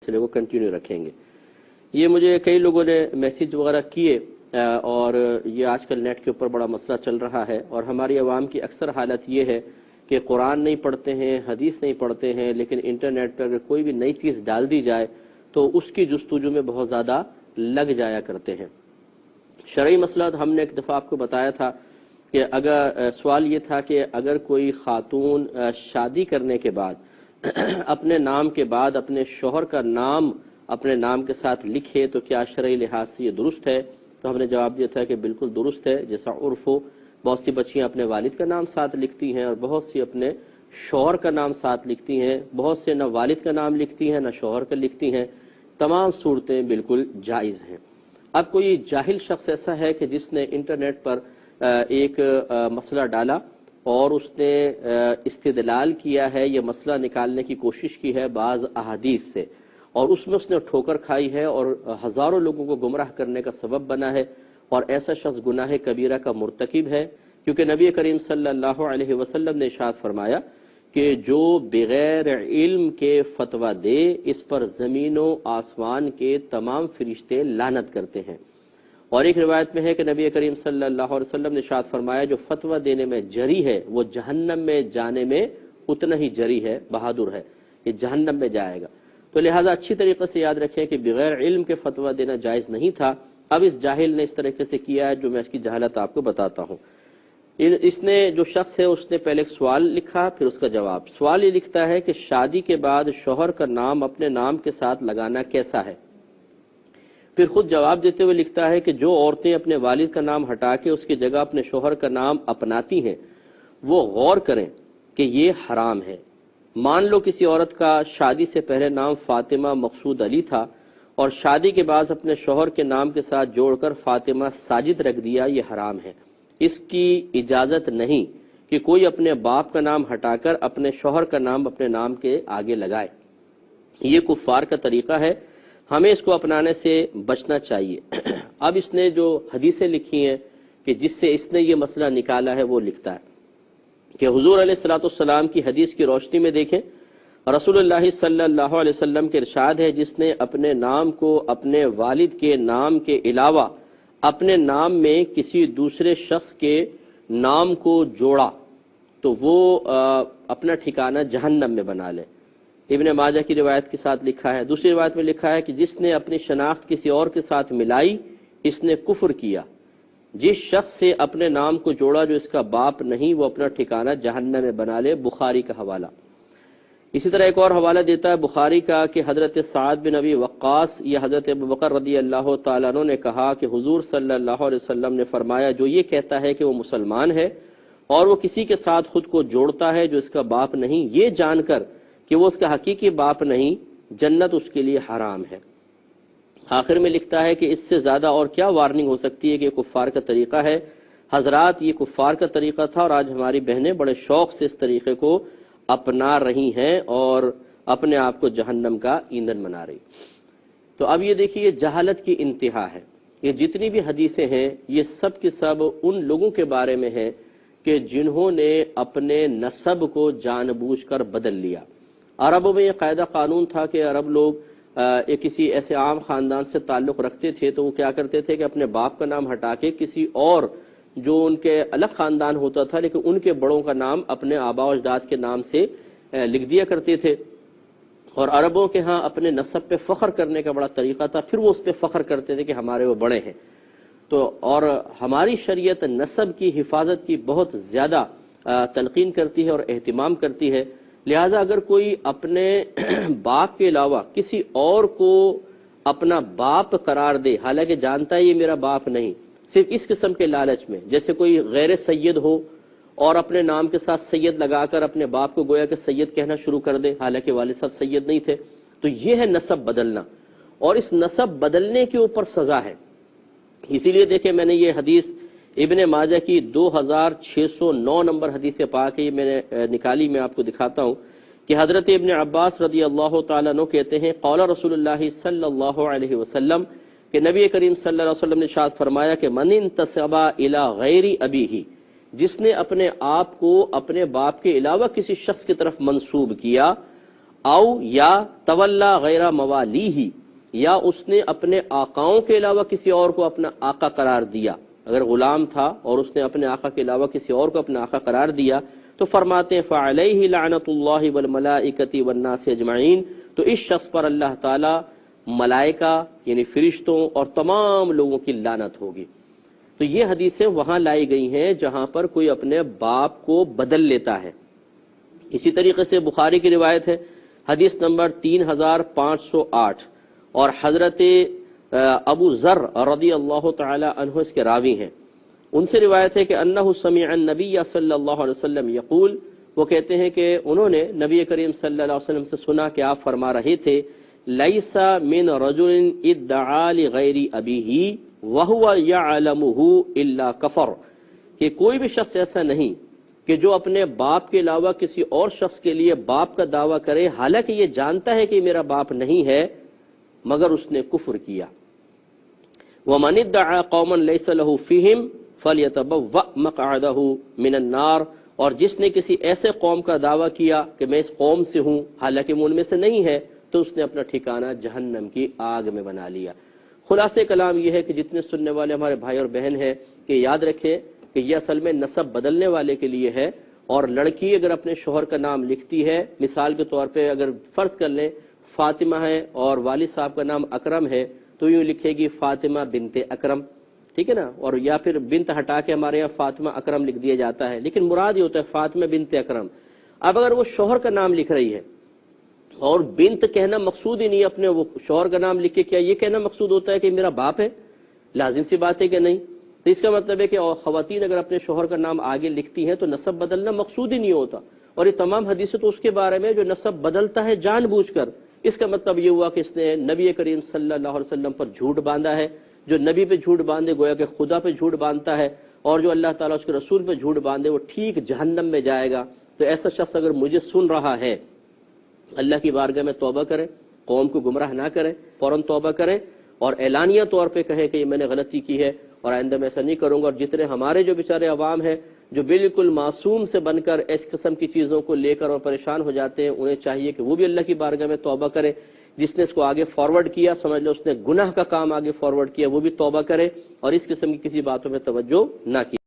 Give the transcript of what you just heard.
سلسلے کو کنٹینیو رکھیں گے۔ یہ مجھے کئی لوگوں نے میسیج وغیرہ کیے، اور یہ آج کل نیٹ کے اوپر بڑا مسئلہ چل رہا ہے، اور ہماری عوام کی اکثر حالت یہ ہے کہ قرآن نہیں پڑھتے ہیں، حدیث نہیں پڑھتے ہیں، لیکن انٹرنیٹ پر اگر کوئی بھی نئی چیز ڈال دی جائے تو اس کی جستجو میں بہت زیادہ لگ جایا کرتے ہیں۔ شرعی مسئلہ ہم نے ایک دفعہ آپ کو بتایا تھا کہ اگر سوال یہ تھا کہ اگر کوئی خاتون شادی کرنے کے بعد اپنے نام کے بعد اپنے شوہر کا نام اپنے نام کے ساتھ لکھے تو کیا شرعی لحاظ سے یہ درست ہے؟ تو ہم نے جواب دیا تھا کہ بالکل درست ہے، جیسا عرف ہو۔ بہت سی بچیاں اپنے والد کا نام ساتھ لکھتی ہیں اور بہت سی اپنے شوہر کا نام ساتھ لکھتی ہیں، بہت سے نہ والد کا نام لکھتی ہیں نہ شوہر کا لکھتی ہیں۔ تمام صورتیں بالکل جائز ہیں۔ اب کوئی جاہل شخص ایسا ہے کہ جس نے انٹرنیٹ پر ایک مسئلہ ڈالا اور اس نے استدلال کیا ہے، یہ مسئلہ نکالنے کی کوشش کی ہے بعض احادیث سے، اور اس میں اس نے ٹھوکر کھائی ہے اور ہزاروں لوگوں کو گمراہ کرنے کا سبب بنا ہے، اور ایسا شخص گناہ کبیرہ کا مرتکب ہے، کیونکہ نبی کریم صلی اللہ علیہ وسلم نے ارشاد فرمایا کہ جو بغیر علم کے فتویٰ دے اس پر زمین و آسمان کے تمام فرشتے لعنت کرتے ہیں۔ اور ایک روایت میں ہے کہ نبی کریم صلی اللہ علیہ وسلم نے ارشاد فرمایا جو فتویٰ دینے میں جری ہے وہ جہنم میں جانے میں اتنا ہی جری ہے، بہادر ہے، یہ جہنم میں جائے گا۔ تو لہٰذا اچھی طریقے سے یاد رکھیں کہ بغیر علم کے فتویٰ دینا جائز نہیں تھا۔ اب اس جاہل نے اس طریقے سے کیا ہے جو میں اس کی جہالت آپ کو بتاتا ہوں۔ اس نے جو شخص ہے اس نے پہلے ایک سوال لکھا، پھر اس کا جواب۔ سوال یہ لکھتا ہے کہ شادی کے بعد شوہر کا نام اپنے نام کے ساتھ لگانا کیسا ہے؟ پھر خود جواب دیتے ہوئے لکھتا ہے کہ جو عورتیں اپنے والد کا نام ہٹا کے اس کی جگہ اپنے شوہر کا نام اپناتی ہیں وہ غور کریں کہ یہ حرام ہے۔ مان لو کسی عورت کا شادی سے پہلے نام فاطمہ مقصود علی تھا اور شادی کے بعد اپنے شوہر کے نام کے ساتھ جوڑ کر فاطمہ ساجد رکھ دیا، یہ حرام ہے۔ اس کی اجازت نہیں کہ کوئی اپنے باپ کا نام ہٹا کر اپنے شوہر کا نام اپنے نام کے آگے لگائے، یہ کفار کا طریقہ ہے، ہمیں اس کو اپنانے سے بچنا چاہیے۔ اب اس نے جو حدیثیں لکھی ہیں کہ جس سے اس نے یہ مسئلہ نکالا ہے وہ لکھتا ہے کہ حضور علیہ الصلوۃ والسلام کی حدیث کی روشنی میں دیکھیں، رسول اللہ صلی اللہ علیہ وسلم کے ارشاد ہے جس نے اپنے نام کو اپنے والد کے نام کے علاوہ اپنے نام میں کسی دوسرے شخص کے نام کو جوڑا تو وہ اپنا ٹھکانہ جہنم میں بنا لے۔ ابن ماجہ کی روایت کے ساتھ لکھا ہے۔ دوسری روایت میں لکھا ہے کہ جس نے اپنی شناخت کسی اور کے ساتھ ملائی اس نے کفر کیا۔ جس شخص سے اپنے نام کو جوڑا جو اس کا باپ نہیں وہ اپنا ٹھکانہ جہنم میں بنا لے، بخاری کا حوالہ۔ اسی طرح ایک اور حوالہ دیتا ہے بخاری کا کہ حضرت سعد بن ابی وقاص یا حضرت ابوبکر رضی اللہ تعالیٰ عنہ نے کہا کہ حضور صلی اللہ علیہ وسلم نے فرمایا جو یہ کہتا ہے کہ وہ مسلمان ہے اور وہ کسی کے ساتھ خود کو جوڑتا ہے جو اس کا باپ نہیں، یہ جان کر کہ وہ اس کا حقیقی باپ نہیں، جنت اس کے لیے حرام ہے۔ آخر میں لکھتا ہے کہ اس سے زیادہ اور کیا وارننگ ہو سکتی ہے کہ کفار کا طریقہ ہے۔ حضرات یہ کفار کا طریقہ تھا اور آج ہماری بہنیں بڑے شوق سے اس طریقے کو اپنا رہی ہیں اور اپنے آپ کو جہنم کا ایندھن بنا رہی۔ تو اب یہ دیکھیے جہالت کی انتہا ہے۔ یہ جتنی بھی حدیثیں ہیں یہ سب کے سب ان لوگوں کے بارے میں ہیں کہ جنہوں نے اپنے نسب کو جان بوجھ کر بدل لیا۔ عربوں میں یہ قاعدہ قانون تھا کہ عرب لوگ کسی ایسے عام خاندان سے تعلق رکھتے تھے تو وہ کیا کرتے تھے کہ اپنے باپ کا نام ہٹا کے کسی اور جو ان کے الگ خاندان ہوتا تھا لیکن ان کے بڑوں کا نام اپنے آباء و اجداد کے نام سے لکھ دیا کرتے تھے۔ اور عربوں کے ہاں اپنے نسب پہ فخر کرنے کا بڑا طریقہ تھا، پھر وہ اس پہ فخر کرتے تھے کہ ہمارے وہ بڑے ہیں۔ تو اور ہماری شریعت نسب کی حفاظت کی بہت زیادہ تلقین کرتی ہے اور اہتمام کرتی ہے، لہٰذا اگر کوئی اپنے باپ کے علاوہ کسی اور کو اپنا باپ قرار دے حالانکہ جانتا ہے یہ میرا باپ نہیں، صرف اس قسم کے لالچ میں، جیسے کوئی غیر سید ہو اور اپنے نام کے ساتھ سید لگا کر اپنے باپ کو گویا کہ سید کہنا شروع کر دے حالانکہ والد صاحب سید نہیں تھے، تو یہ ہے نسب بدلنا، اور اس نسب بدلنے کے اوپر سزا ہے۔ اسی لیے دیکھیں میں نے یہ حدیث ابن ماجہ کی 2609 نمبر حدیث پاک ہے، یہ میں نے نکالی، میں آپ کو دکھاتا ہوں کہ حضرت ابن عباس رضی اللہ تعالیٰ عنہ کہتے ہیں قال رسول اللہ صلی اللہ علیہ وسلم کہ نبی کریم صلی اللہ علیہ وسلم نے ارشاد فرمایا کہ من انتسب الی غیر ابیہ، جس نے اپنے آپ کو اپنے باپ کے علاوہ کسی شخص کی طرف منسوب کیا، او یا تولا غیر موالیہ، یا اس نے اپنے آقاؤں کے علاوہ کسی اور کو اپنا آقا قرار دیا، اگر غلام تھا اور اس نے اپنے آقا کے علاوہ کسی اور کو اپنا آقا قرار دیا، تو فرماتے ہیں فعلیہ لعنت اللہ والملائکۃ والناس اجمعین، تو اس شخص پر اللہ تعالی، ملائکہ یعنی فرشتوں اور تمام لوگوں کی لعنت ہوگی۔ تو یہ حدیثیں وہاں لائی گئی ہیں جہاں پر کوئی اپنے باپ کو بدل لیتا ہے۔ اسی طریقے سے بخاری کی روایت ہے، حدیث نمبر 3508، اور حضرت ابو ذر رضی اللہ تعالی عنہ اس کے راوی ہیں، ان سے روایت ہے کہ انہ سمع النبی صلی اللہ علیہ وسلم یقول، وہ کہتے ہیں کہ انہوں نے نبی کریم صلی اللہ علیہ وسلم سے سنا کہ آپ فرما رہے تھے لیس من رجل ادعا لغیر ابیہ وہو یعلمہ الا کفر، کہ کوئی بھی شخص ایسا نہیں کہ جو اپنے باپ کے علاوہ کسی اور شخص کے لیے باپ کا دعویٰ کرے حالانکہ یہ جانتا ہے کہ میرا باپ نہیں ہے، مگر اس نے کفر کیا۔ وَمَنِ ادَّعَى قَوْمًا لَيْسَ لَهُ فِيهِمْ فَلْيَتَبَوَّأْ مَقْعَدَهُ مِنَ النَّارِ، اور جس نے کسی ایسے قوم کا دعویٰ کیا کہ میں اس قوم سے ہوں حالانکہ وہ ان میں سے نہیں ہے، تو اس نے اپنا ٹھکانہ جہنم کی آگ میں بنا لیا۔ خلاصہ کلام یہ ہے کہ جتنے سننے والے ہمارے بھائی اور بہن ہیں کہ یاد رکھیں کہ یہ اصل میں نسب بدلنے والے کے لیے ہے، اور لڑکی اگر اپنے شوہر کا نام لکھتی ہے، مثال کے طور پہ اگر فرض کر لیں فاطمہ ہے اور والد صاحب کا نام اکرم ہے، تو یوں لکھے گی فاطمہ بنت اکرم، ٹھیک ہے نا، اور یا پھر بنت ہٹا کے ہمارے یہاں فاطمہ اکرم لکھ دیا جاتا ہے، لیکن مراد یہ ہوتا ہے فاطمہ بنت اکرم۔ اب اگر وہ شوہر کا نام لکھ رہی ہے اور بنت کہنا مقصود ہی نہیں، اپنے وہ شوہر کا نام لکھ کے کیا یہ کہنا مقصود ہوتا ہے کہ میرا باپ ہے؟ لازم سی بات ہے کہ نہیں۔ تو اس کا مطلب ہے کہ خواتین اگر اپنے شوہر کا نام آگے لکھتی ہیں تو نسب بدلنا مقصود ہی نہیں ہوتا، اور یہ تمام حدیثیں تو اس کے بارے میں جو نسب بدلتا ہے جان بوجھ کر، اس کا مطلب یہ ہوا کہ اس نے نبی کریم صلی اللہ علیہ وسلم پر جھوٹ باندھا ہے۔ جو نبی پہ جھوٹ باندھے گویا کہ خدا پہ جھوٹ باندھتا ہے، اور جو اللہ تعالیٰ اس کے رسول پہ جھوٹ باندھے وہ ٹھیک جہنم میں جائے گا۔ تو ایسا شخص اگر مجھے سن رہا ہے، اللہ کی بارگاہ میں توبہ کرے، قوم کو گمراہ نہ کرے، فوراً توبہ کریں اور اعلانیہ طور پہ کہیں کہ یہ میں نے غلطی کی ہے اور آئندہ میں ایسا نہیں کروں گا۔ اور جتنے ہمارے جو بیچارے عوام ہیں جو بالکل معصوم سے بن کر اس قسم کی چیزوں کو لے کر اور پریشان ہو جاتے ہیں، انہیں چاہیے کہ وہ بھی اللہ کی بارگاہ میں توبہ کرے۔ جس نے اس کو آگے فارورڈ کیا، سمجھ لو اس نے گناہ کا کام آگے فارورڈ کیا، وہ بھی توبہ کرے اور اس قسم کی کسی باتوں میں توجہ نہ کی۔